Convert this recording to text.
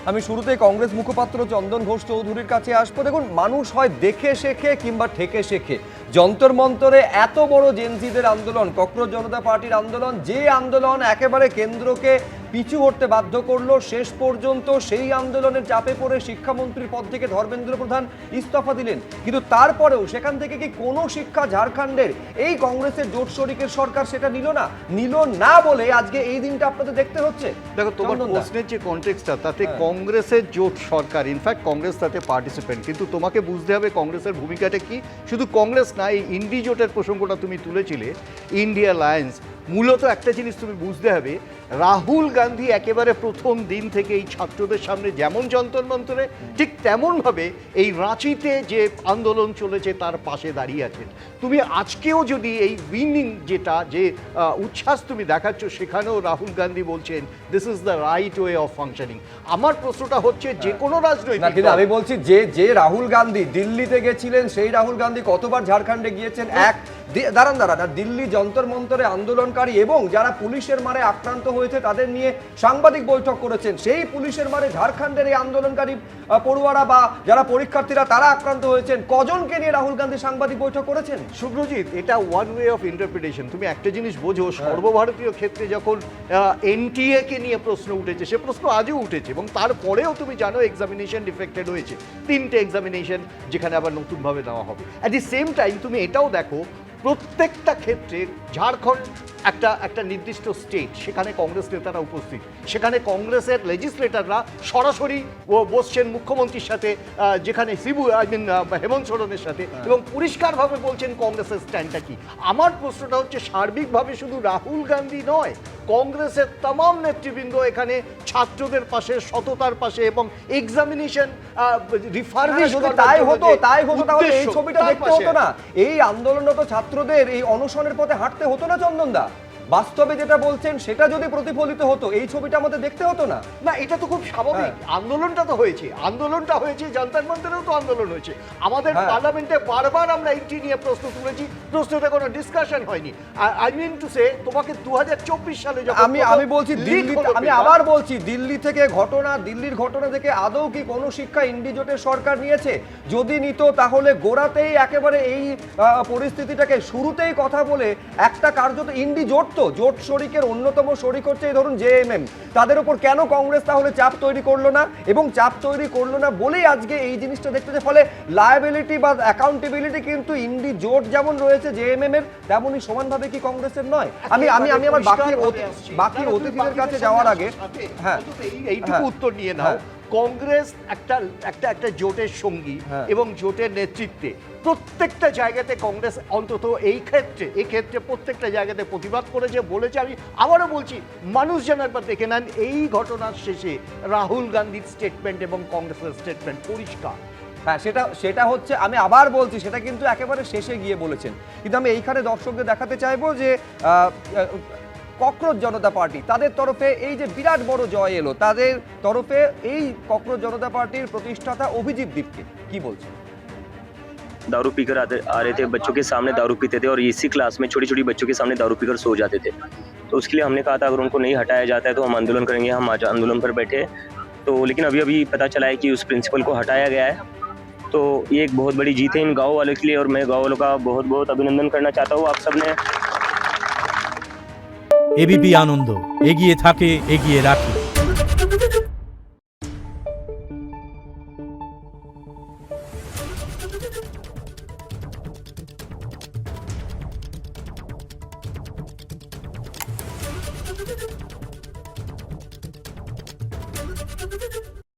আমি শুরুতেই কংগ্রেস মুখপাত্র চন্দন ঘোষ চৌধুরীর কাছে আসবো। দেখুন, মানুষ হয় দেখে শেখে কিংবা ঠেকে শেখে। যন্তর মন্তরে এত বড় জেনজিদের আন্দোলন, ককরোচ জনতা পার্টির আন্দোলন, যে আন্দোলন একেবারে কেন্দ্রকে পিছু হটতে বাধ্য করলো, শেষ পর্যন্ত সেই আন্দোলনের চাপে পড়ে শিক্ষামন্ত্রীর পদ থেকে ধর্মেন্দ্র প্রধান ইস্তফা দিলেন। কিন্তু তারপরেও সেখান থেকে কি কোনো শিক্ষা ঝাড়খণ্ডের এই কংগ্রেসের জোট শরিকের সরকার সেটা নিল না বলে আজকে এই দিনটা আপনাদের দেখতে হচ্ছে। দেখো, তোমার প্রশ্নের যে কনটেক্সটটা, তাতে কংগ্রেসের জোট সরকার, ইনফ্যাক্ট কংগ্রেস তাতে পার্টিসিপেন্ট, কিন্তু তোমাকে বুঝতে হবে কংগ্রেসের ভূমিকাটা কি। শুধু কংগ্রেস না, এই ইন্ডি জোটের প্রসঙ্গটা তুমি তুলেছিলে, ইন্ডিয়া অ্যালায়েন্স, মূলত একটা জিনিস তুমি বুঝতে হবে, রাহুল গান্ধী একেবারে প্রথম দিন থেকে এই ছাত্রদের সামনে যেমন যন্তর মন্তরে, ঠিক তেমনভাবে এই রাঁচিতে যে আন্দোলন চলেছে তার পাশে দাঁড়িয়ে আছেন। তুমি আজকেও যদি এই উইনিং যে উচ্ছ্বাস তুমি দেখাচ্ছ, সেখানেও রাহুল গান্ধী বলছেন this is the right way of functioning. আমার প্রশ্নটা হচ্ছে, যে কোনো রাজনৈতিক, আমি বলছি যে রাহুল গান্ধী দিল্লিতে গেছিলেন, সেই রাহুল গান্ধী কতবার ঝাড়খণ্ডে গিয়েছেন? দাঁড়ান, আর দিল্লি যন্তর মন্তরে আন্দোলনকারী এবং যারা পুলিশের মারে আক্রান্ত হয়েছে তাদের নিয়ে সাংবাদিক বৈঠক করেছেন। সেই পুলিশের মারে ঝাড়খণ্ডের এই আন্দোলনকারী পড়ুয়ারা বা যারা পরীক্ষার্থীরা তারা আক্রান্ত হয়েছেন, কজনকে নিয়ে রাহুল গান্ধী সাংবাদিক বৈঠক করেছেন? শুভ্রজিৎ, এটা ওয়ান ওয়ে অফ ইন্টারপ্রিটেশন। তুমি একটা জিনিস বোঝো, সর্বভারতীয় ক্ষেত্রে যখন এনটিএ কে নিয়ে প্রশ্ন উঠেছে, সে প্রশ্ন আজও উঠেছে, এবং তারপরেও তুমি জানো এক্সামিনেশন ডিফেক্টেড হয়েছে, 3টে এক্সামিনেশন যেখানে আবার নতুনভাবে দেওয়া হবে। অ্যাট দি সেম টাইম তুমি এটাও দেখো, প্রত্যেকটা ক্ষেত্রে ঝাড়খণ্ড একটা নির্দিষ্ট স্টেট, সেখানে কংগ্রেস নেতারা উপস্থিত, সেখানে কংগ্রেসের লেজিসলেটররা সরাসরি বসছেন মুখ্যমন্ত্রীর সাথে, যেখানে হেমন্ত সোরেনের সাথে, এবং পরিষ্কারভাবে বলছেন কংগ্রেসের স্ট্যান্ডটা কি। আমার প্রশ্নটা হচ্ছে, সার্বিকভাবে শুধু রাহুল গান্ধী নয়, কংগ্রেসের तमाम নেতৃবৃন্দ এখানে ছাত্রদের পাশে, সততার পাশে, এবং এক্সামিনেশন রিফার্বিশ তাই হতো তাহলে এই ছবিটা দেখতে হতো না, এই আন্দোলনরত ছাত্রদের এই অনশনের পথে হাঁটতে হতো না চন্দনদা। বাস্তবে যেটা বলছেন সেটা যদি প্রতিফলিত হতো, এই ছবিটা আমাদের দেখতে হতো না। না, এটা তো খুব স্বাভাবিক। আন্দোলনটা হয়েছে, জান্তার মন্তরেও তো আন্দোলন হয়েছে, আমাদের পার্লামেন্টে বারবার আমরা এইটি নিয়ে প্রশ্ন তুলেছি, প্রশ্নটা কোনো ডিসকাশন হয়নি। আই মিন টু সে, তোমাকে 2024 সালে যখন আমি বলছি দিল্লি, আমি আবার বলছি, দিল্লির ঘটনা থেকে আদৌ কি কোনো শিক্ষা ইন্ডিজোটের সরকার নিয়েছে? যদি নিত তাহলে গোড়াতেই একেবারে এই পরিস্থিতিটাকে শুরুতেই কথা বলে একটা কার্যত ইন্ডিজোট, জোট শরিকের অন্যতম শরিক হচ্ছে এই ধরুন জেএমএম, তাদের উপর কেন কংগ্রেস তাহলে চাপ তৈরি করলো না? এবং চাপ তৈরি করলো না বলেই আজকে এই জিনিসটা দেখতেছে। ফলে লায়াবিলিটি বা অ্যাকাউন্টেবিলিটি কিন্তু ইন্ডি জোট যেমন রয়েছে জেএমএম এর, তেমনই সমানভাবে কি কংগ্রেসের নয়? আমি আমার বাকি অতিথিদের কাছে যাওয়ার আগে এইটুকু উত্তর নিয়ে নাও। কংগ্রেস একটা জোটের সঙ্গী, এবং জোটের নেতৃত্বে প্রত্যেকটা জায়গাতে কংগ্রেস অন্তত এই ক্ষেত্রে প্রত্যেকটা জায়গাতে প্রতিবাদ করেছে, বলেছে। আমি আবারও বলছি, মানুষ যেন একবার দেখে নেন এই ঘটনার শেষে রাহুল গান্ধীর স্টেটমেন্ট এবং কংগ্রেসের স্টেটমেন্ট পরিষ্কার। সেটা হচ্ছে, আমি আবার বলছি, সেটা কিন্তু একেবারে শেষে গিয়ে বলেছেন। কিন্তু আমি এইখানে দর্শকদের দেখাতে চাইবো যে ককরোচ জনতা পার্টি তাদের তরফে এই যে বিরাট বড় জয় এলো, তাদের তরফে এই ককরোচ জনতা পার্টির প্রতিষ্ঠাতা অভিজিৎ দীপকে কি বলছে। दारू पीकर आ रहे थे, बच्चों के सामने दारू पीते थे, और इसी क्लास में छोटी छोटी बच्चों के सामने दारू पीकर सो जाते थे। तो उसके लिए हमने कहा था अगर उनको नहीं हटाया जाता है तो हम आंदोलन करेंगे। हम आज आंदोलन पर बैठे, तो लेकिन अभी पता चला है कि उस प्रिंसिपल को हटाया गया है। तो ये एक बहुत बड़ी जीत है इन गाँव वालों के लिए, और मैं गाँव वालों का बहुत बहुत अभिनंदन करना चाहता हूँ। आप सब ने एबीपी आनंद एगिए थाके एगिए राखे।